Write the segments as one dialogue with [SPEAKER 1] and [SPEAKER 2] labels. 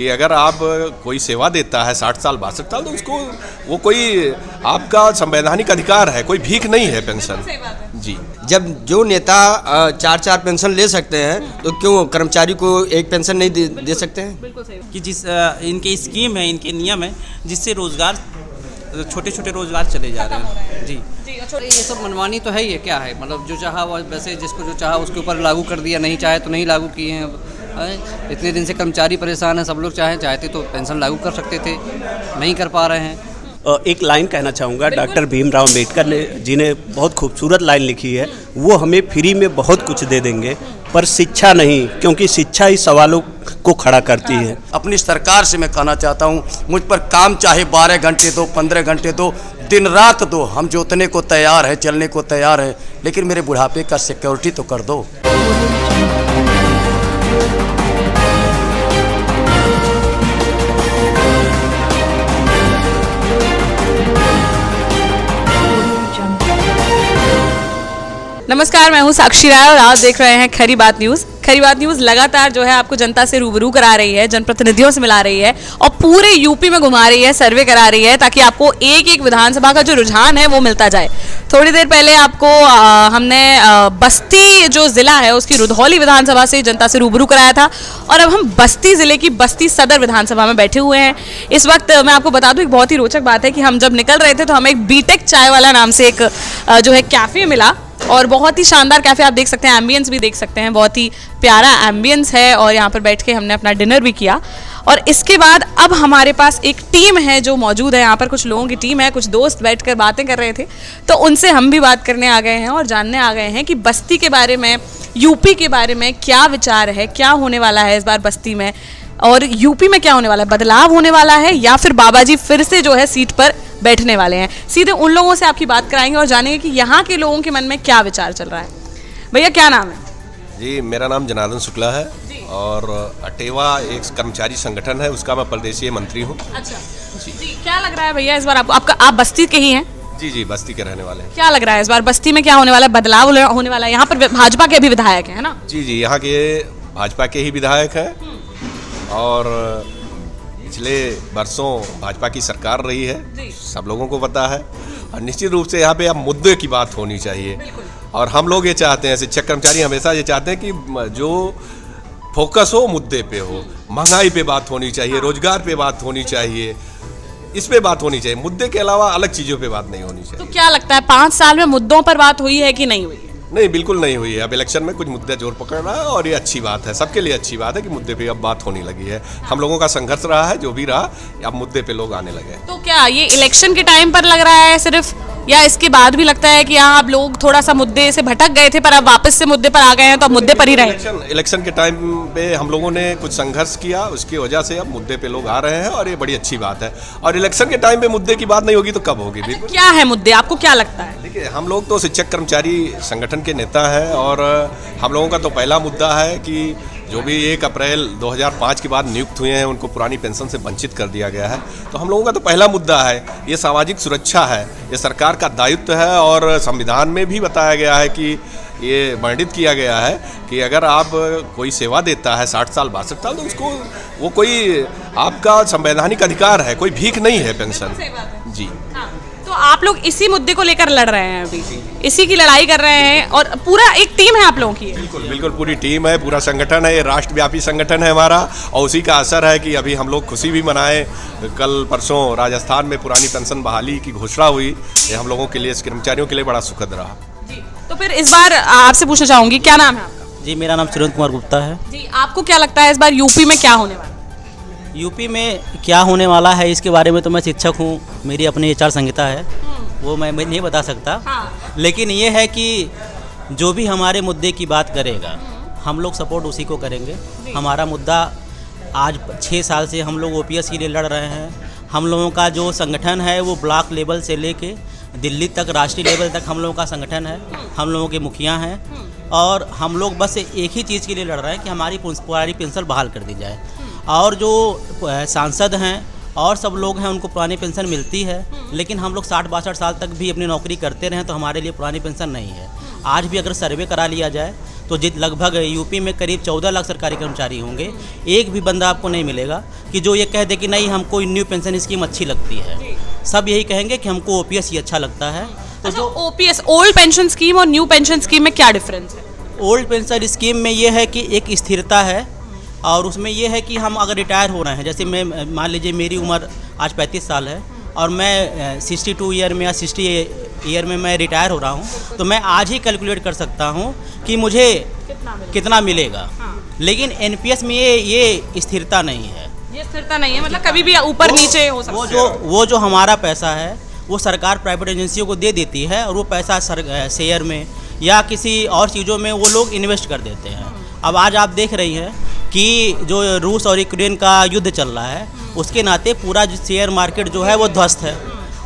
[SPEAKER 1] कि अगर आप कोई सेवा देता है 60 साल 62 साल तो उसको वो कोई आपका संवैधानिक अधिकार है, कोई भीख नहीं है पेंशन। जी,
[SPEAKER 2] जब जो नेता 4 पेंशन ले सकते हैं तो क्यों कर्मचारी को एक पेंशन नहीं दे सकते हैं?
[SPEAKER 3] बिल्कुल सही
[SPEAKER 4] कि जिस इनके स्कीम है, इनके नियम है, जिससे रोजगार छोटे छोटे रोजगार चले जा रहे हैं। जी
[SPEAKER 3] ये सब मनमानी तो है ही है, क्या है मतलब जो चाहा वो वैसे जिसको जो चाहा उसके ऊपर लागू कर दिया, नहीं चाहे तो नहीं लागू किए हैं। इतने दिन से कर्मचारी परेशान हैं, सब लोग चाहते तो पेंशन लागू कर सकते थे, नहीं कर पा रहे हैं।
[SPEAKER 5] एक लाइन कहना चाहूँगा, डॉक्टर भीमराव अम्बेडकर जी ने बहुत खूबसूरत लाइन लिखी है, वो हमें फ्री में बहुत कुछ दे देंगे पर शिक्षा नहीं, क्योंकि शिक्षा ही सवालों को खड़ा करती है।
[SPEAKER 6] अपनी सरकार से मैं कहना चाहता हूँ, मुझ पर काम चाहे 12 घंटे दो, 15 घंटे दो, दिन रात दो, हम जोतने को तैयार है, चलने को तैयार है, लेकिन मेरे बुढ़ापे का सिक्योरिटी तो कर दो।
[SPEAKER 3] नमस्कार, मैं हूं साक्षी राय और आप देख रहे हैं खरी बात न्यूज़। खरी बात न्यूज़ लगातार जो है आपको जनता से रूबरू करा रही है, जनप्रतिनिधियों से मिला रही है और पूरे यूपी में घुमा रही है, सर्वे करा रही है, ताकि आपको एक एक विधानसभा का जो रुझान है वो मिलता जाए। थोड़ी देर पहले आपको हमने बस्ती जो ज़िला है उसकी रुधौली विधानसभा से जनता से रूबरू कराया था और अब हम बस्ती ज़िले की बस्ती सदर विधानसभा में बैठे हुए हैं। इस वक्त मैं आपको बता दूँ एक बहुत ही रोचक बात है कि हम जब निकल रहे थे तो हमें एक बीटेक चाय वाला नाम से एक जो है कैफ़े मिला और बहुत ही शानदार कैफ़े, आप देख सकते हैं, एम्बियंस भी देख सकते हैं, बहुत ही प्यारा एम्बियंस है और यहाँ पर बैठ के हमने अपना डिनर भी किया। और इसके बाद अब हमारे पास एक टीम है जो मौजूद है यहाँ पर, कुछ लोगों की टीम है, कुछ दोस्त बैठकर बातें कर रहे थे, तो उनसे हम भी बात करने आ गए हैं और जानने आ गए हैं कि बस्ती के बारे में, यूपी के बारे में क्या विचार है, क्या होने वाला है इस बार बस्ती में और यूपी में क्या होने वाला है, बदलाव होने वाला है या फिर बाबा जी फिर से जो है सीट पर बैठने वाले हैं। सीधे उन लोगों से आपकी बात कराएंगे और जानेंगे कि यहाँ के लोगों के मन में क्या विचार चल रहा है। भैया क्या नाम है? जी,
[SPEAKER 1] मेरा नाम जनार्दन शुक्ला है और अटेवा एक कर्मचारी संगठन है, उसका मैं प्रदेशीय मंत्री हूँ।
[SPEAKER 3] अच्छा जी, क्या लग रहा है भैया इस बार आप बस्ती के ही हैं?
[SPEAKER 1] जी, बस्ती के रहने वाले हैं।
[SPEAKER 3] क्या लग रहा है इस बार बस्ती में क्या होने वाला है, बदलाव होने वाला है? यहाँ पर भाजपा के भी विधायक है ना?
[SPEAKER 1] जी, यहाँ के भाजपा के ही विधायक हैं और पिछले वर्षों भाजपा की सरकार रही है, सब लोगों को पता है और निश्चित रूप से यहाँ पे अब मुद्दे की बात होनी चाहिए और हम लोग ये चाहते हैं, शिक्षक कर्मचारी हमेशा ये चाहते हैं कि जो फोकस हो मुद्दे पे हो, महंगाई पे बात होनी चाहिए, रोजगार पे बात होनी चाहिए, इस पे बात होनी चाहिए, मुद्दे के अलावा अलग चीज़ों पे बात नहीं होनी चाहिए।
[SPEAKER 3] तो क्या लगता है 5 साल में मुद्दों पर बात हुई है कि नहीं हुई है?
[SPEAKER 1] नहीं, बिल्कुल नहीं हुई है। अब इलेक्शन में कुछ मुद्दे जोर पकड़ रहा है और ये अच्छी बात है, सबके लिए अच्छी बात है कि मुद्दे पे अब बात होने लगी है। हम लोगों का संघर्ष रहा है, जो भी रहा, अब मुद्दे पे लोग आने लगे।
[SPEAKER 3] तो क्या ये इलेक्शन के टाइम पर लग रहा है सिर्फ, या इसके बाद भी लगता है कि हाँ अब लोग थोड़ा सा मुद्दे से भटक गए थे पर अब वापस से मुद्दे पर आ गए हैं तो अब मुद्दे पर ही रहे?
[SPEAKER 1] इलेक्शन के टाइम पे हम लोगों ने कुछ संघर्ष किया, उसकी वजह से अब मुद्दे पे लोग आ रहे हैं और ये बड़ी अच्छी बात है। और इलेक्शन के टाइम पे मुद्दे की बात नहीं होगी तो कब होगी?
[SPEAKER 3] बिल्कुल। क्या है मुद्दे, आपको क्या लगता है?
[SPEAKER 1] देखिए, हम लोग तो शिक्षक कर्मचारी संगठन के नेता हैं और हम लोगों का तो पहला मुद्दा है कि जो भी 1 अप्रैल 2005 के बाद नियुक्त हुए हैं उनको पुरानी पेंशन से वंचित कर दिया गया है। तो हम लोगों का तो पहला मुद्दा है, ये सामाजिक सुरक्षा है, ये सरकार का दायित्व है और संविधान में भी बताया गया है कि ये वर्णित किया गया है कि अगर आप कोई सेवा देता है 60 साल 62 साल तो उसको वो कोई आपका संवैधानिक अधिकार है, कोई भीख नहीं है पेंशन। जी,
[SPEAKER 3] तो आप लोग इसी मुद्दे को लेकर लड़ रहे हैं, अभी इसी की लड़ाई कर रहे हैं और पूरा एक टीम है आप लोगों की?
[SPEAKER 1] बिल्कुल पूरी टीम है, पूरा संगठन है, ये राष्ट्रव्यापी संगठन है हमारा और उसी का असर है कि अभी हम लोग खुशी भी मनाए। कल परसों राजस्थान में पुरानी पेंशन बहाली की घोषणा हुई, ये हम लोगों के लिए, कर्मचारियों के लिए बड़ा सुखद रहा।
[SPEAKER 3] जी, तो फिर इस बार आपसे पूछना चाहूँगी, क्या नाम है आपका?
[SPEAKER 4] जी, मेरा नाम सुरेंद्र कुमार गुप्ता है।
[SPEAKER 3] जी, आपको क्या लगता है इस बार यूपी में क्या होने वाला है?
[SPEAKER 4] यूपी में क्या होने वाला है इसके बारे में तो मैं शिक्षक हूँ, मेरी अपनी आचार संहिता है, वो मैं नहीं बता सकता। हाँ। लेकिन ये है कि जो भी हमारे मुद्दे की बात करेगा हम लोग सपोर्ट उसी को करेंगे। हमारा मुद्दा आज 6 साल से हम लोग ओपीएस के लिए लड़ रहे हैं। हम लोगों का जो संगठन है वो ब्लॉक लेवल से लेके दिल्ली तक, राष्ट्रीय लेवल तक हम लोगों का संगठन है, हम लोगों के मुखिया हैं और हम लोग बस एक ही चीज़ के लिए लड़ रहे हैं कि हमारी पुरानी पेंशन बहाल कर दी जाए और जो सांसद हैं और सब लोग हैं उनको पुरानी पेंशन मिलती है, लेकिन हम लोग 60-62 साल तक भी अपनी नौकरी करते रहें तो हमारे लिए पुरानी पेंशन नहीं है। आज भी अगर सर्वे करा लिया जाए तो लगभग यूपी में करीब 14 लाख सरकारी कर्मचारी होंगे। एक भी बंदा आपको नहीं मिलेगा कि जो ये कह दे कि नहीं हमको न्यू पेंशन स्कीम अच्छी लगती है। सब यही कहेंगे कि हमको ओपीएस ही अच्छा लगता है। तो
[SPEAKER 3] जो ओपीएस ओल्ड पेंशन स्कीम और न्यू पेंशन स्कीम में क्या डिफरेंस है?
[SPEAKER 4] ओल्ड पेंशन स्कीम में ये है कि एक स्थिरता है और उसमें ये है कि हम अगर रिटायर हो रहे हैं, जैसे मैं मान लीजिए मेरी उम्र आज 35 साल है और मैं 62 ईयर में या 60 ईयर में मैं रिटायर हो रहा हूँ, तो मैं आज ही कैलकुलेट कर सकता हूँ कि मुझे कितना मिलेगा। लेकिन एनपीएस में ये स्थिरता नहीं है।
[SPEAKER 3] ये स्थिरता नहीं है, मतलब कभी भी ऊपर नीचे हो सकता है।
[SPEAKER 4] वो जो हमारा पैसा है वो सरकार प्राइवेट एजेंसियों को दे देती है और वो पैसा शेयर में या किसी और चीज़ों में वो लोग इन्वेस्ट कर देते हैं। अब आज आप देख रही हैं कि जो रूस और यूक्रेन का युद्ध चल रहा है उसके नाते पूरा जो शेयर मार्केट जो है वो ध्वस्त है।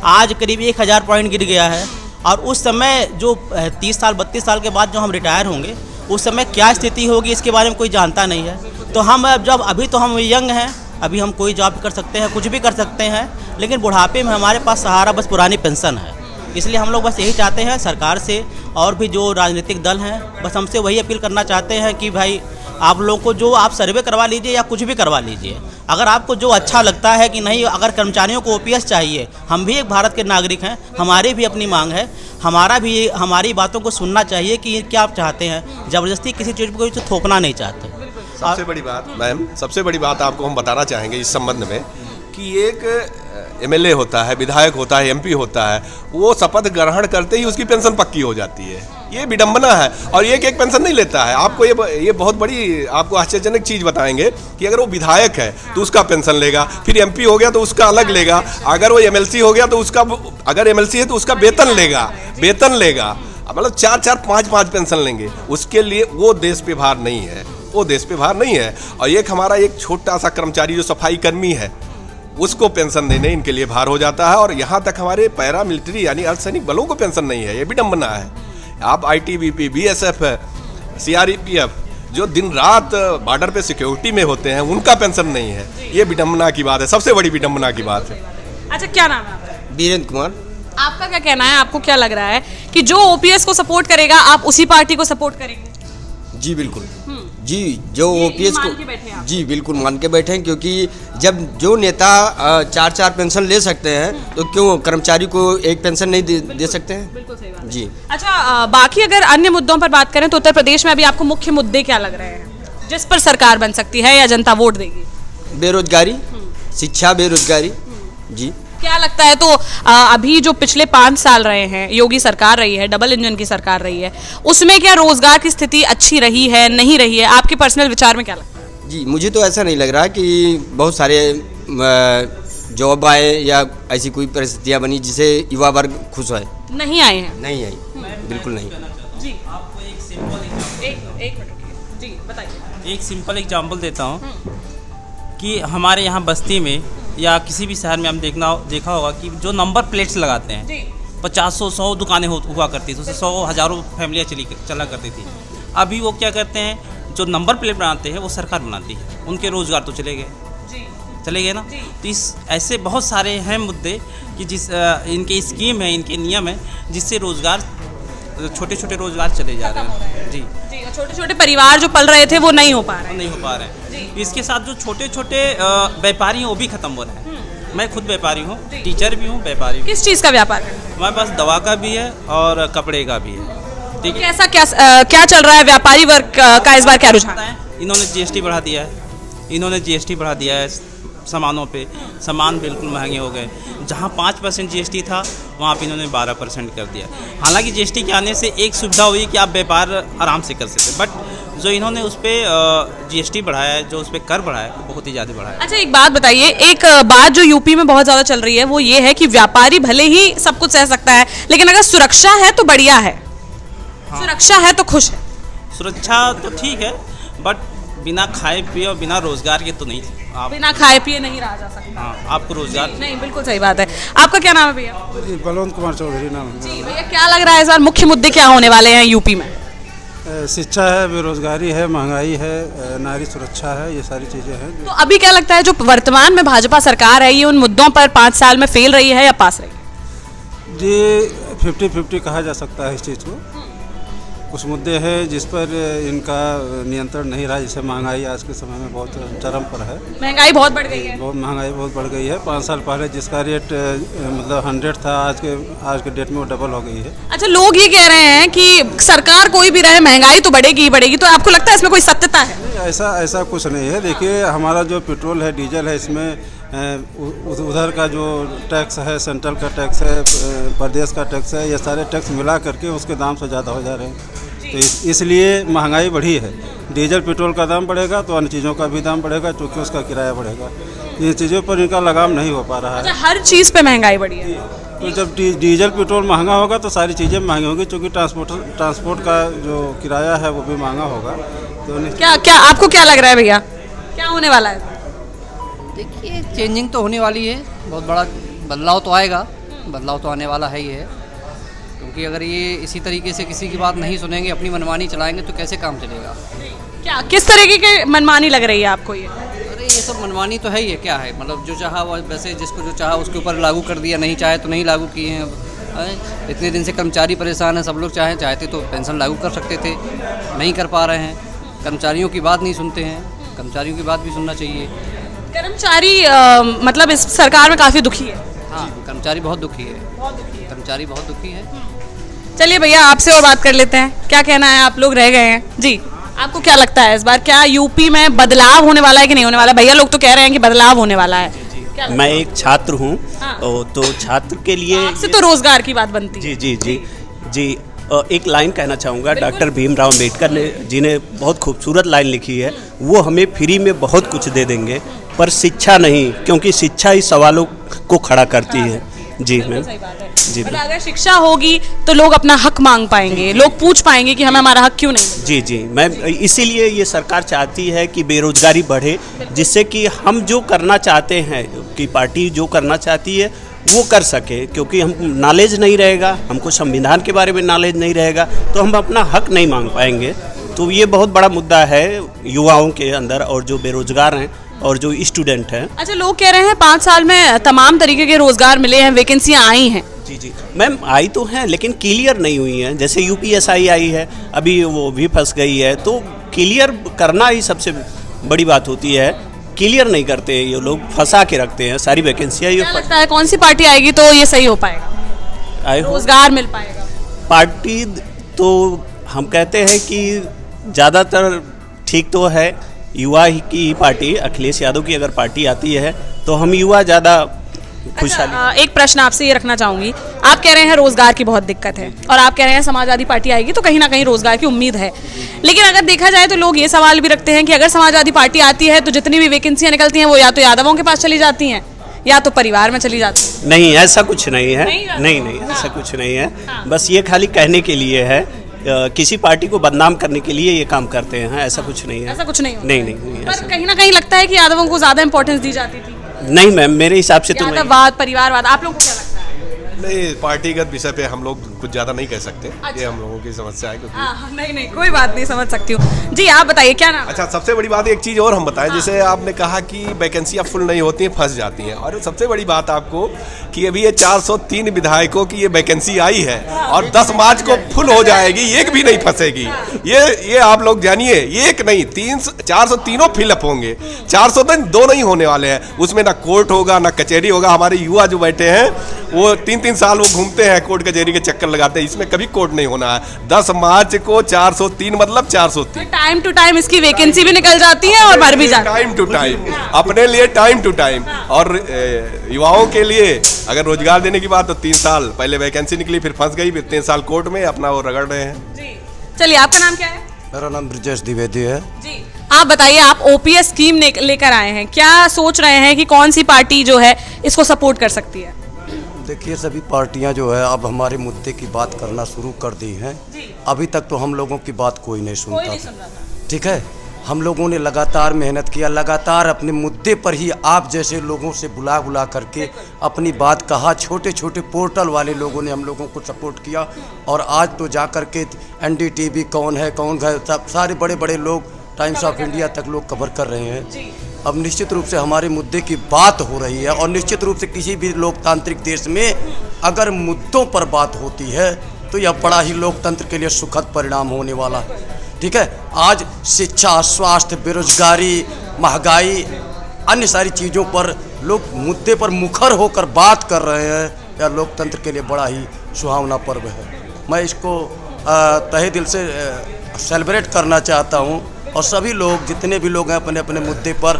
[SPEAKER 4] आज करीब 1000 पॉइंट गिर गया है और उस समय जो 30 साल 32 साल के बाद जो हम रिटायर होंगे उस समय क्या स्थिति होगी इसके बारे में कोई जानता नहीं है। तो हम जब अभी तो हम यंग हैं, अभी हम कोई जॉब कर सकते हैं, कुछ भी कर सकते हैं, लेकिन बुढ़ापे में हमारे पास सहारा बस पुरानी पेंशन है। इसलिए हम लोग बस यही चाहते हैं सरकार से और भी जो राजनीतिक दल हैं बस हमसे वही अपील करना चाहते हैं कि भाई आप लोगों को जो आप सर्वे करवा लीजिए या कुछ भी करवा लीजिए, अगर आपको जो अच्छा लगता है कि नहीं अगर कर्मचारियों को ओपीएस चाहिए, हम भी एक भारत के नागरिक हैं, हमारी भी अपनी मांग है, हमारी बातों को सुनना चाहिए कि क्या आप चाहते हैं। ज़बरदस्ती किसी चीज़ को तो थोपना नहीं चाहते।
[SPEAKER 1] सबसे बड़ी बात मैम, सबसे बड़ी बात आपको हम बताना चाहेंगे इस संबंध में कि एक एमएलए होता है, विधायक होता है, एमपी होता है, वो शपथ ग्रहण करते ही उसकी पेंशन पक्की हो जाती है। ये विडंबना है और एक पेंशन नहीं लेता है। आपको ये बहुत बड़ी आपको आश्चर्यजनक चीज़ बताएंगे कि अगर वो विधायक है तो उसका पेंशन लेगा, फिर एमपी हो गया तो उसका अलग लेगा, अगर वो एमएलसी हो गया तो उसका, अगर एमएलसी है तो उसका वेतन लेगा, मतलब 4-5 पेंशन लेंगे। उसके लिए वो देश पे भार नहीं है, वो देश पे भार नहीं है। और एक हमारा एक छोटा सा कर्मचारी जो सफाई कर्मी है उसको पेंशन देने इनके लिए भार हो जाता है। और यहाँ तक हमारे पैरा मिलिट्री यानी अर्धसैनिक बलों को पेंशन नहीं है, ये विडंबना है। आप आईटीबीपी, बीएसएफ, सीआरपीएफ जो दिन रात बॉर्डर पे सिक्योरिटी में होते हैं उनका पेंशन नहीं है। ये विडंबना की बात है, सबसे बड़ी विडंबना की बात है।
[SPEAKER 3] अच्छा, क्या नाम है आपका?
[SPEAKER 2] वीरेंद्र कुमार।
[SPEAKER 3] आपका क्या कहना है? आपको क्या लग रहा है कि जो ओपीएस को सपोर्ट करेगा आप उसी पार्टी को सपोर्ट करेंगे?
[SPEAKER 2] जी बिल्कुल, जी जो ओपीएस
[SPEAKER 3] मान के बैठे हैं
[SPEAKER 2] को
[SPEAKER 3] आप?
[SPEAKER 2] जी बिल्कुल मान के बैठे हैं, क्योंकि जब जो नेता 4-4 पेंशन ले सकते हैं तो क्यों कर्मचारी को एक पेंशन नहीं दे सकते हैं?
[SPEAKER 3] बिल्कुल सही बात।
[SPEAKER 2] जी।
[SPEAKER 3] अच्छा, बाकी अगर अन्य मुद्दों पर बात करें तो उत्तर प्रदेश में अभी आपको मुख्य मुद्दे क्या लग रहे हैं जिस पर सरकार बन सकती है या जनता वोट देगी?
[SPEAKER 2] बेरोजगारी, शिक्षा, बेरोजगारी। जी
[SPEAKER 3] क्या लगता है? तो अभी जो पिछले 5 साल रहे हैं, योगी सरकार रही है, डबल इंजन की सरकार रही है, उसमें क्या रोजगार की स्थिति अच्छी रही है, नहीं रही है? आपके पर्सनल विचार में क्या लगता है?
[SPEAKER 2] जी मुझे तो ऐसा नहीं लग रहा कि बहुत सारे जॉब आए या ऐसी कोई परिस्थितियाँ बनी जिसे युवा वर्ग खुश है।
[SPEAKER 3] नहीं आए हैं?
[SPEAKER 2] नहीं आई, बिल्कुल नहीं।
[SPEAKER 3] जी
[SPEAKER 4] आपको एक सिंपल
[SPEAKER 3] एक मिनट रुकिए। जी बताइए।
[SPEAKER 7] एक सिंपल एग्जांपल देता हूँ कि हमारे यहाँ बस्ती में या किसी भी शहर में हम देखा होगा कि जो नंबर प्लेट्स लगाते हैं 50-100 दुकानें हुआ करती थी, उससे 100 हज़ारों फैमिलियाँ चला करती थी। अभी वो क्या करते हैं, जो नंबर प्लेट बनाते हैं वो सरकार बनाती है, उनके रोज़गार तो चले गए ना। तो इस ऐसे बहुत सारे हैं मुद्दे कि जिस इनके स्कीम है, इनके नियम है जिससे रोज़गार, छोटे रोज़गार चले जा रहे हैं। जी,
[SPEAKER 3] छोटे छोटे परिवार जो पल रहे थे वो नहीं हो पा रहे हैं।
[SPEAKER 7] इसके साथ जो छोटे व्यापारी हैं वो भी खत्म हो रहे हैं। मैं खुद व्यापारी हूँ, टीचर भी हूँ, व्यापारी हूँ।
[SPEAKER 3] किस चीज़ का व्यापार करते हैं?
[SPEAKER 7] हमारे पास दवा का भी है और कपड़े का भी है। ठीक है,
[SPEAKER 3] ऐसा क्या चल रहा है? व्यापारी वर्ग का इस बार क्या रुझान है?
[SPEAKER 7] इन्होंने जीएसटी बढ़ा दिया है, सामानों पे। सामान बिल्कुल महंगे हो गए। जहाँ 5% जीएसटी था वहाँ पे इन्होंने 12% कर दिया। हालांकि जीएसटी के आने से एक सुविधा हुई कि आप व्यापार आराम से कर सकते, बट जो इन्होंने उस पर जीएसटी बढ़ाया है, जो उस पर कर बढ़ाया है, बहुत ही ज़्यादा बढ़ाया है।
[SPEAKER 3] अच्छा, एक बात बताइए। एक बात जो यूपी में बहुत ज़्यादा चल रही है वो ये है कि व्यापारी भले ही सब कुछ सह सकता है, लेकिन अगर सुरक्षा है तो बढ़िया है। हाँ। सुरक्षा है तो खुश है।
[SPEAKER 7] सुरक्षा तो ठीक है, बट बिना खाए पिए और बिना रोजगार के तो नहीं। आप
[SPEAKER 3] बिना खाए पिए नहीं रहा जा सकता।
[SPEAKER 7] हाँ, आपको रोजगार
[SPEAKER 3] नहीं, बिल्कुल सही बात है। आपका क्या नाम है भैया?
[SPEAKER 8] जी बलवंत कुमार चौधरी नाम है।
[SPEAKER 3] जी भैया, क्या लग रहा है इस बार मुख्य मुद्दे क्या होने वाले हैं यूपी में?
[SPEAKER 8] शिक्षा है, बेरोजगारी है, महंगाई है, नारी सुरक्षा है, ये सारी चीज़ें हैं।
[SPEAKER 3] तो अभी क्या लगता है जो वर्तमान में भाजपा सरकार है ये उन मुद्दों पर 5 साल में फेल रही है या पास रही है?
[SPEAKER 8] जी 50-50 कहा जा सकता है इस चीज़ को। कुछ मुद्दे हैं जिस पर इनका नियंत्रण नहीं रहा, जैसे महंगाई आज के समय में बहुत चरम पर है।
[SPEAKER 3] महंगाई बहुत बढ़ गई है।
[SPEAKER 8] बहुत महंगाई बहुत बढ़ गई है। 5 साल पहले जिसका रेट मतलब 100 था, आज के डेट में वो डबल हो गई है।
[SPEAKER 3] अच्छा, लोग ये कह रहे हैं कि सरकार कोई भी रहे महंगाई तो बढ़ेगी ही बढ़ेगी, तो आपको लगता है इसमें कोई सत्यता है?
[SPEAKER 8] ऐसा कुछ नहीं है। देखिए, हमारा जो पेट्रोल है, डीजल है, इसमें उधर का जो टैक्स है, सेंट्रल का टैक्स है, प्रदेश का टैक्स है, ये सारे टैक्स मिला करके उसके दाम से ज़्यादा हो जा रहे हैं। तो इसलिए महंगाई बढ़ी है। डीजल पेट्रोल का दाम बढ़ेगा तो अन्य चीज़ों का भी दाम बढ़ेगा, क्योंकि उसका किराया बढ़ेगा। ये चीज़ों पर इनका लगाम नहीं हो पा रहा है।
[SPEAKER 3] अच्छा, हर चीज़ पे महंगाई बढ़ी है।
[SPEAKER 8] तो जब डीजल पेट्रोल महंगा होगा तो सारी चीज़ें महंगी होंगी, क्योंकि ट्रांसपोर्ट का जो किराया है वो भी महंगा होगा। तो
[SPEAKER 3] क्या आपको क्या लग रहा है भैया, क्या होने वाला है?
[SPEAKER 9] देखिए, चेंजिंग तो होने वाली है, बहुत बड़ा बदलाव तो आएगा, बदलाव तो आने वाला है ही है। क्योंकि अगर ये इसी तरीके से किसी की बात नहीं सुनेंगे, अपनी मनमानी चलाएंगे तो कैसे काम चलेगा?
[SPEAKER 3] क्या किस तरीके की मनमानी लग रही है आपको ये?
[SPEAKER 9] अरे ये सब मनमानी तो है ही है, क्या है मतलब जो चाहा वो वैसे जिसको जो चाहा उसके ऊपर लागू कर दिया, नहीं चाहे तो नहीं लागू किए हैं। अब इतने दिन से कर्मचारी परेशान हैं, सब लोग चाहते तो पेंशन लागू कर सकते थे, नहीं कर पा रहे हैं। कर्मचारियों की बात नहीं सुनते हैं, कर्मचारियों की बात भी सुनना चाहिए।
[SPEAKER 3] कर्मचारी मतलब इस सरकार में काफ़ी दुखी है।
[SPEAKER 9] हाँ, कर्मचारी बहुत दुखी है, कर्मचारी बहुत दुखी है।
[SPEAKER 3] चलिए भैया, आपसे और बात कर लेते हैं। क्या कहना है, आप लोग रह गए हैं जी, आपको क्या लगता है इस बार क्या यूपी में बदलाव होने वाला है कि नहीं होने वाला? भैया लोग तो कह रहे हैं कि बदलाव होने वाला है।
[SPEAKER 5] मैं एक छात्र हूँ।
[SPEAKER 3] हाँ।
[SPEAKER 5] तो छात्र के लिए
[SPEAKER 3] आपसे तो रोजगार की बात बनती है।
[SPEAKER 5] जी एक लाइन कहना चाहूँगा। डॉक्टर भीमराव अम्बेडकर जी ने बहुत खूबसूरत लाइन लिखी है, वो हमें फ्री में बहुत कुछ दे देंगे पर शिक्षा नहीं, क्योंकि शिक्षा ही सवालों को खड़ा करती है। जी मैम, जी
[SPEAKER 3] मतलब अगर शिक्षा होगी तो लोग अपना हक मांग पाएंगे, लोग पूछ पाएंगे कि हमें हमारा हक क्यों नहीं।
[SPEAKER 5] जी मैम, इसीलिए ये सरकार चाहती है कि बेरोजगारी बढ़े, जिससे कि हम जो करना चाहते हैं, कि पार्टी जो करना चाहती है वो कर सके। क्योंकि हम नॉलेज नहीं रहेगा, हमको संविधान के बारे में नॉलेज नहीं रहेगा तो हम अपना हक नहीं मांग पाएंगे। तो ये बहुत बड़ा मुद्दा है युवाओं के अंदर, और जो बेरोजगार हैं और जो स्टूडेंट हैं।
[SPEAKER 3] अच्छा, लोग कह रहे हैं 5 साल में तमाम तरीके के रोजगार मिले हैं, वैकेंसियां आई हैं।
[SPEAKER 5] जी मैम, आई तो हैं लेकिन क्लियर नहीं हुई हैं। जैसे यूपीएसआई आई है, अभी वो भी फंस गई है। तो क्लियर करना ही सबसे बड़ी बात होती है। क्लियर नहीं करते हैं ये लोग, फंसा के रखते हैं सारी वैकेंसियाँ।
[SPEAKER 3] क्या लगता है कौन सी पार्टी आएगी तो ये सही हो पाएगा, रोजगार मिल पाएगा?
[SPEAKER 5] पार्टी तो हम कहते हैं कि ज़्यादातर ठीक तो है युवा की पार्टी। अखिलेश यादव की अगर पार्टी आती है तो हम युवा ज़्यादा खुशहाली।
[SPEAKER 3] अच्छा, एक प्रश्न आपसे ये रखना चाहूँगी। आप कह रहे हैं रोजगार की बहुत दिक्कत है और आप कह रहे हैं समाजवादी पार्टी आएगी तो कहीं ना कहीं रोजगार की उम्मीद है, लेकिन अगर देखा जाए तो लोग ये सवाल भी रखते हैं कि अगर समाजवादी पार्टी आती है तो जितनी भी वैकेंसियाँ निकलती हैं वो या तो यादवों के पास चली जाती हैं या तो परिवार में चली जाती हैं।
[SPEAKER 5] नहीं, ऐसा कुछ नहीं है। नहीं, ऐसा कुछ नहीं है। बस ये खाली कहने के लिए है, किसी पार्टी को बदनाम करने के लिए ये काम करते हैं। ऐसा कुछ नहीं है।
[SPEAKER 3] ऐसा कुछ नहीं होता।
[SPEAKER 5] नहीं
[SPEAKER 3] पर कहीं ना कहीं लगता है कि यादवों को ज्यादा इंपॉर्टेंस दी जाती थी।
[SPEAKER 5] नहीं मैम, मेरे हिसाब से तो नहीं।
[SPEAKER 3] यादववाद, परिवारवाद, आप लोगों को क्या लगता है?
[SPEAKER 1] नहीं, पार्टीगत विषय पे हम लोग कुछ ज़्यादा नहीं कह सकते। ये हम लोगों की समस्या है, क्योंकि
[SPEAKER 3] नहीं कोई बात नहीं, समझ सकती हूँ। जी आप बताइए क्या नाम?
[SPEAKER 1] अच्छा, सबसे बड़ी बात एक चीज़ और हम बताएं, जैसे आपने कहा कि वैकेंसियाँ फुल नहीं होती हैं, फंस जाती हैं। और सबसे बड़ी बात आपको कि अभी ये 403 विधायकों की ये वैकेंसी आई है और 10 मार्च को फुल हो जाएगी, एक भी नहीं फंसेगी। ये आप लोग जानिए, एक नहीं 403 फिलअप होंगे, 402 नहीं होने वाले हैं। उसमें ना कोर्ट होगा ना कचहरी होगा। हमारे युवा जो बैठे हैं वो 3-3 साल वो घूमते हैं, कोर्ट कचहरी के चक्कर लगाते हैं। इसमें कभी कोर्ट नहीं होना है। 10 मार्च को 403 मतलब 403।
[SPEAKER 3] टाइम टू टाइम इसकी वैकेंसी भी निकल जाती है और भर भी जाती है।
[SPEAKER 1] टाइम टू टाइम, अपने लिए टाइम टू टाइम। और युवाओं के लिए अगर रोजगार देने की बात तो 3 साल पहले वैकेंसी निकली, फिर फंस गई, फिर 3 साल कोर्ट में अपना वो रगड़ रहे हैं।
[SPEAKER 3] चलिए, आपका नाम क्या है?
[SPEAKER 6] मेरा नाम ब्रजेश द्विवेदी है
[SPEAKER 3] जी। आप बताइए, आप ओपीएस स्कीम लेकर आए हैं, क्या सोच रहे हैं कि कौन सी पार्टी जो है इसको सपोर्ट कर सकती है?
[SPEAKER 6] देखिए, सभी पार्टियां जो है अब हमारे मुद्दे की बात करना शुरू कर दी हैं। अभी तक तो हम लोगों की बात कोई नहीं सुनता था। ठीक है, हम लोगों ने लगातार मेहनत किया, लगातार अपने मुद्दे पर ही आप जैसे लोगों से बुला करके अपनी बात कहा। छोटे छोटे पोर्टल वाले लोगों ने हम लोगों को सपोर्ट किया और आज तो जा कर के NDTV कौन है सब सारे बड़े बड़े लोग, टाइम्स ऑफ इंडिया तक लोग कवर कर रहे हैं। अब निश्चित रूप से हमारे मुद्दे की बात हो रही है और निश्चित रूप से किसी भी लोकतांत्रिक देश में अगर मुद्दों पर बात होती है तो यह बड़ा ही लोकतंत्र के लिए सुखद परिणाम होने वाला है। ठीक है, आज शिक्षा, स्वास्थ्य, बेरोजगारी, महंगाई, अन्य सारी चीज़ों पर लोग मुद्दे पर मुखर होकर बात कर रहे हैं। यह लोकतंत्र के लिए बड़ा ही सुहावना पर्व है। मैं इसको तहे दिल से सेलिब्रेट करना चाहता हूँ और सभी लोग, जितने भी लोग हैं, अपने अपने मुद्दे पर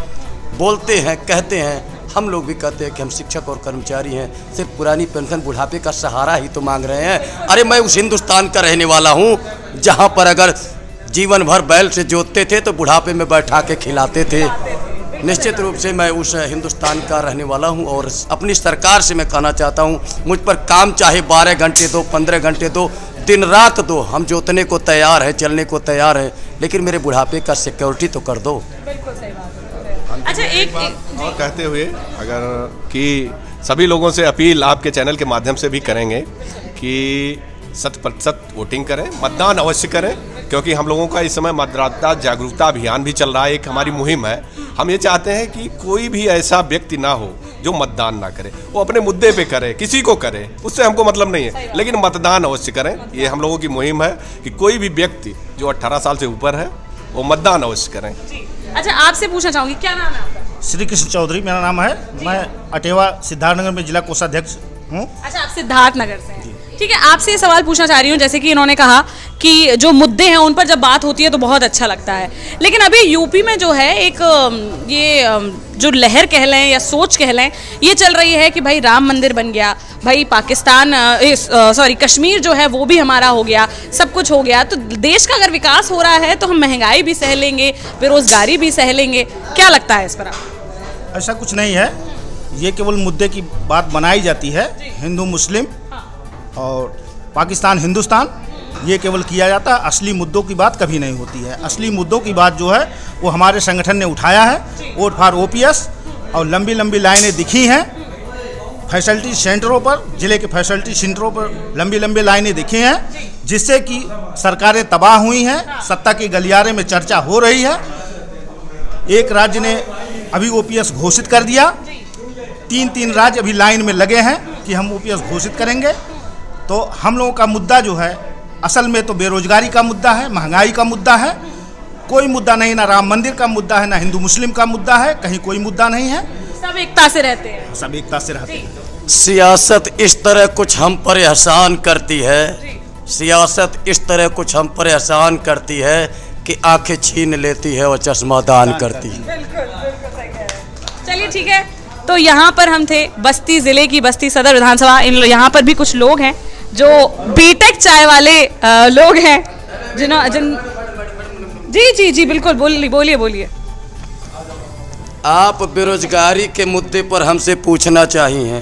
[SPEAKER 6] बोलते हैं, कहते हैं। हम लोग भी कहते हैं कि हम शिक्षक और कर्मचारी हैं, सिर्फ पुरानी पेंशन बुढ़ापे का सहारा ही तो मांग रहे हैं। अरे मैं उस हिंदुस्तान का रहने वाला हूँ जहाँ पर अगर जीवन भर बैल से जोतते थे तो बुढ़ापे में बैठा के खिलाते थे। निश्चित रूप से मैं उस हिंदुस्तान का रहने वाला हूं और अपनी सरकार से मैं कहना चाहता हूं, मुझ पर काम चाहे 12 घंटे दो, 15 घंटे दो, दिन रात दो, हम जोतने को तैयार हैं, चलने को तैयार हैं, लेकिन मेरे बुढ़ापे का सिक्योरिटी तो कर दो।
[SPEAKER 3] बिल्कुल सही बात है। अच्छा, एक
[SPEAKER 1] और कहते हुए अगर कि सभी लोगों से अपील आपके चैनल के माध्यम से भी करेंगे कि 100% वोटिंग करें, मतदान अवश्य करें, क्योंकि हम लोगों का इस समय मतदाता जागरूकता अभियान भी चल रहा है, एक हमारी मुहिम है। हम ये चाहते हैं कि कोई भी ऐसा व्यक्ति ना हो जो मतदान ना करे, वो अपने मुद्दे पे करे, किसी को करे, उससे हमको मतलब नहीं है, लेकिन मतदान अवश्य करें। ये हम लोगों की मुहिम है कि कोई भी व्यक्ति जो 18 साल से ऊपर है वो मतदान अवश्य करें।
[SPEAKER 3] अच्छा, आपसे पूछना चाहूँगी, क्या नाम है आपका?
[SPEAKER 10] श्री कृष्ण चौधरी मेरा नाम है। मैं अटेवा सिद्धार्थनगर में जिला कोषाध्यक्ष हूँ।
[SPEAKER 3] अच्छा, आप सिद्धार्थनगर से हैं। ठीक है, आपसे ये सवाल पूछना चाह रही हूँ, जैसे कि इन्होंने कहा कि जो मुद्दे हैं उन पर जब बात होती है तो बहुत अच्छा लगता है, लेकिन अभी यूपी में जो है एक ये जो लहर कह लें या सोच कह लें, ये चल रही है कि भाई राम मंदिर बन गया, भाई पाकिस्तान कश्मीर जो है वो भी हमारा हो गया, सब कुछ हो गया, तो देश का अगर विकास हो रहा है तो हम महंगाई भी सह लेंगे, बेरोजगारी भी सह लेंगे। क्या लगता है इस पर आप?
[SPEAKER 10] ऐसा कुछ नहीं है, ये केवल मुद्दे की बात बनाई जाती है। हिंदू मुस्लिम और पाकिस्तान हिंदुस्तान, ये केवल किया जाता है। असली मुद्दों की बात कभी नहीं होती है। असली मुद्दों की बात जो है वो हमारे संगठन ने उठाया है। वोट फॉर ओपीएस, और लंबी लंबी लाइनें दिखी हैं फैसिलिटी सेंटरों पर, ज़िले के फैसिलिटी सेंटरों पर लंबी लंबी लाइनें दिखी हैं, जिससे कि सरकारें तबाह हुई हैं, सत्ता के गलियारे में चर्चा हो रही है। एक राज्य ने अभी ओपीएस घोषित कर दिया, 3 राज्य अभी लाइन में लगे हैं कि हम ओपीएस घोषित करेंगे। तो हम लोगों का मुद्दा जो है असल में तो बेरोजगारी का मुद्दा है, महंगाई का मुद्दा है। कोई मुद्दा नहीं, ना राम मंदिर का मुद्दा है, ना हिंदू मुस्लिम का मुद्दा है, कहीं कोई मुद्दा नहीं है।
[SPEAKER 3] सब एकता से रहते हैं।
[SPEAKER 10] सब एकता से रहते हैं।
[SPEAKER 6] सियासत इस तरह कुछ हम पर एहसान करती है, सियासत इस तरह कुछ हम पर एहसान करती है कि आंखें छीन लेती है और चश्मा दान करती है।
[SPEAKER 3] बिल्कुल सही कह रहे हैं। चलिए ठीक है, तो यहाँ पर हम थे बस्ती ज़िले की बस्ती सदर विधानसभा। यहाँ पर भी कुछ लोग हैं जो बीटेक चाय वाले लोग हैं, जी बिल्कुल, बोलिए।
[SPEAKER 6] आप बेरोजगारी के मुद्दे पर हमसे पूछना चाहिए।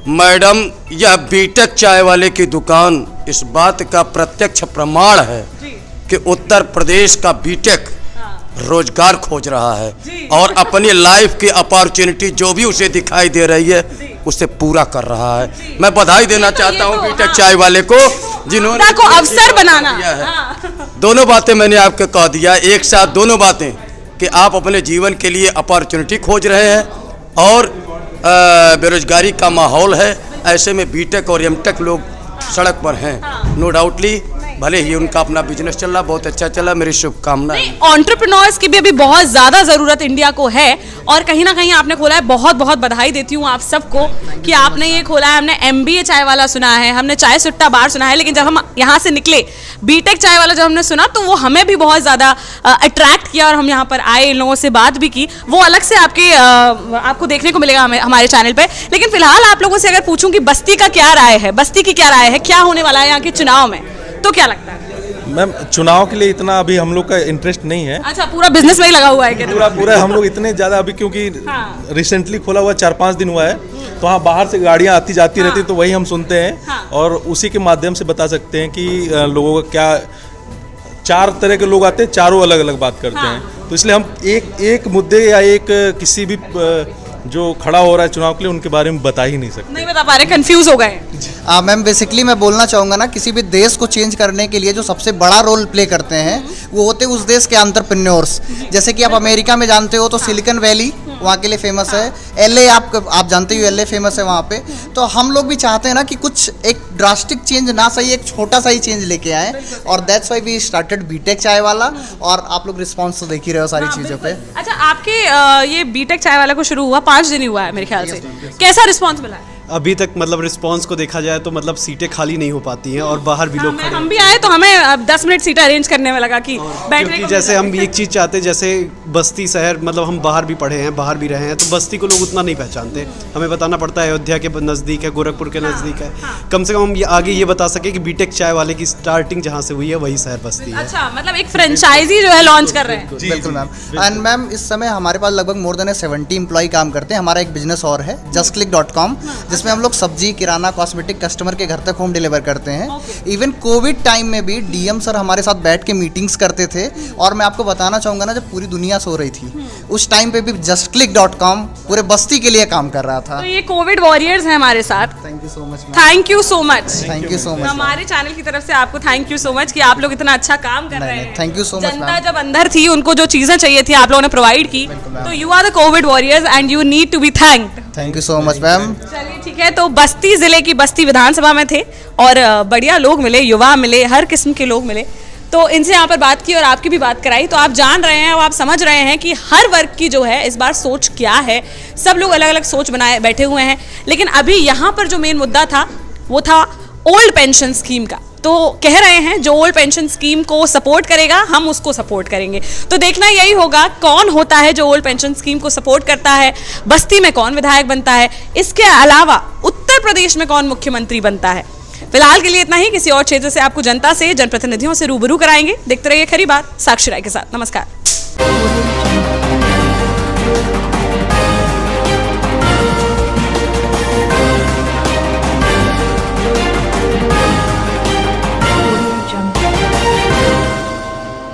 [SPEAKER 6] मैडम, यह बीटेक चाय वाले की दुकान इस बात का प्रत्यक्ष प्रमाण है कि उत्तर प्रदेश का बीटेक रोजगार खोज रहा है और अपनी लाइफ की अपॉर्चुनिटी जो भी उसे दिखाई दे रही है उसे पूरा कर रहा है। मैं बधाई देना चाहता हूं बीटेक चाय वाले को, जिन्होंने
[SPEAKER 3] को अवसर बनाना
[SPEAKER 6] है। दोनों बातें मैंने आपको कह दिया, एक साथ दोनों बातें, कि आप अपने जीवन के लिए अपॉर्चुनिटी खोज रहे हैं और बेरोजगारी का माहौल है। ऐसे में बीटेक और एमटेक लोग सड़क पर हैं, नो डाउटली। भले ही उनका अपना बिजनेस चल रहा, बहुत अच्छा चला, मेरी शुभकामनाएं।
[SPEAKER 3] एंटरप्रेन्योर्स की भी अभी बहुत ज़्यादा ज़रूरत इंडिया को है, और कहीं ना कहीं आपने खोला है। बहुत बहुत बधाई देती हूँ आप सबको कि आपने ये खोला है। हमने MBA चाय वाला सुना है, हमने चाय सुट्टा बार सुना है, लेकिन जब हम यहाँ से निकले बीटेक चाय वाला जब हमने सुना तो वो हमें भी बहुत ज़्यादा अट्रैक्ट किया और हम यहाँ पर आए, इन लोगों से बात भी की। वो अलग से आपको देखने को मिलेगा हमारे चैनल पर। लेकिन फिलहाल आप लोगों से अगर पूछूँ कि बस्ती का क्या राय है, बस्ती की क्या राय है, क्या होने वाला है यहाँ के चुनाव में, तो क्या लगता है?
[SPEAKER 11] मैम, चुनाव के लिए इतना अभी हम लोग का इंटरेस्ट नहीं है।
[SPEAKER 3] अच्छा, पूरा बिजनेस में ही लगा हुआ है क्या?
[SPEAKER 11] पूरा हम लोग इतने ज़्यादा अभी, क्योंकि रिसेंटली खोला हुआ 4-5 दिन हुआ है, तो वहाँ बाहर से गाड़ियाँ आती जाती रहती, तो वही हम सुनते हैं और उसी के माध्यम से बता सकते हैं कि लोगों का क्या, 4 तरह के लोग आते हैं, चारों अलग अलग बात करते हैं। तो इसलिए हम एक मुद्दे या एक किसी भी जो खड़ा हो रहा है चुनाव के लिए उनके बारे में बता ही नहीं सकते,
[SPEAKER 3] नहीं बता पा रहे, कंफ्यूज हो गए।
[SPEAKER 12] मैम, बेसिकली मैं बोलना चाहूँगा ना, किसी भी देश को चेंज करने के लिए जो सबसे बड़ा रोल प्ले करते हैं वो होते हैं उस देश के एंटरप्रेन्योर्स। जैसे कि आप अमेरिका में जानते हो तो सिलिकॉन वैली वहाँ के लिए फेमस है। LA आप जानते ही हो, LA फेमस है वहाँ पे। तो हम लोग भी चाहते हैं ना कि कुछ एक ड्रास्टिक चेंज ना सही, एक छोटा सा ही चेंज लेके आए, और that's why we started BTech chai wala. और आप लोग रिस्पॉन्स तो देख ही रहे हो सारी चीज़ों पे।
[SPEAKER 3] अच्छा, आपके ये बीटेक चाय वाला को शुरू हुआ 5 दिन ही हुआ है मेरे ख्याल से, कैसा रिस्पॉन्स मिला है?
[SPEAKER 13] अभी तक मतलब रिस्पांस को देखा जाए तो मतलब सीटें खाली नहीं हो पाती हैं और बाहर भी लोग खड़े
[SPEAKER 3] हम भी आए तो हमें 10 मिनट सीट अरेंज करने में लगा कि बैठने
[SPEAKER 13] क्योंकि
[SPEAKER 3] को
[SPEAKER 13] जैसे
[SPEAKER 3] मिला।
[SPEAKER 13] हम एक चीज़ चाहते हैं, जैसे बस्ती शहर मतलब हम बाहर भी पढ़े हैं, बाहर भी रहे हैं, तो बस्ती को लोग उतना नहीं पहचानते। हमें बताना पड़ता है अयोध्या के नज़दीक है, गोरखपुर के नज़दीक है। कम से कम हम आगे ये बता सके कि बीटेक चाय वाले की स्टार्टिंग जहाँ से हुई है वही शहर बस्ती है।
[SPEAKER 3] अच्छा, मतलब एक फ्रेंचाइजी जो है लॉन्च कर रहे हैं।
[SPEAKER 12] बिल्कुल मैम। एंड मैम इस समय हमारे पास लगभग मोर देन 70 एम्प्लॉय काम करते हैं। हमारा एक बिजनेस और है justclick.com, जिसमें हम लोग सब्जी, किराना, कॉस्मेटिक कस्टमर के घर तक होम डिलीवर करते हैं। इवन कोविड टाइम में भी डीएम सर हमारे साथ बैठ के मीटिंग्स करते थे। और मैं आपको बताना चाहूँगा ना, जब पूरी दुनिया सो रही थी उस टाइम पे भी justclick.com पूरे बस्ती के लिए काम कर रहा था।
[SPEAKER 3] तो ये कोविड वॉरियर्स हैं हमारे साथ।
[SPEAKER 12] Thank you so much.
[SPEAKER 3] Thank you so much.
[SPEAKER 12] Thank you so much.
[SPEAKER 3] हमारे चैनल की तरफ से आपको थैंक यू सो मच कि आप लोग इतना अच्छा काम कर रहे हैं।
[SPEAKER 12] Thank you so much.
[SPEAKER 3] जनता जब अंदर थी, उनको जो चीजें चाहिए थी आप लोगों ने प्रोवाइड की, तो you are the Covid warriors and you need to be thanked.
[SPEAKER 12] Thank you so much ma'am.
[SPEAKER 3] चलिए ठीक है, तो बस्ती जिले की बस्ती विधानसभा में थे और बढ़िया लोग मिले, युवा मिले, हर किस्म के लोग मिले, तो इनसे यहाँ पर बात की और आपकी भी बात कराई। तो आप जान रहे हैं और आप समझ रहे हैं कि हर वर्ग की जो है इस बार सोच क्या है। सब लोग अलग अलग सोच बनाए बैठे हुए हैं, लेकिन अभी यहाँ पर जो मेन मुद्दा था वो था ओल्ड पेंशन स्कीम का। तो कह रहे हैं जो ओल्ड पेंशन स्कीम को सपोर्ट करेगा हम उसको सपोर्ट करेंगे। तो देखना यही होगा कौन होता है जो ओल्ड पेंशन स्कीम को सपोर्ट करता है, बस्ती में कौन विधायक बनता है, इसके अलावा उत्तर प्रदेश में कौन मुख्यमंत्री बनता है। फिलहाल के लिए इतना ही। किसी और क्षेत्र से आपको जनता से, जनप्रतिनिधियों से रूबरू कराएंगे। देखते रहिए खरी बात साक्षी राय के साथ। नमस्कार।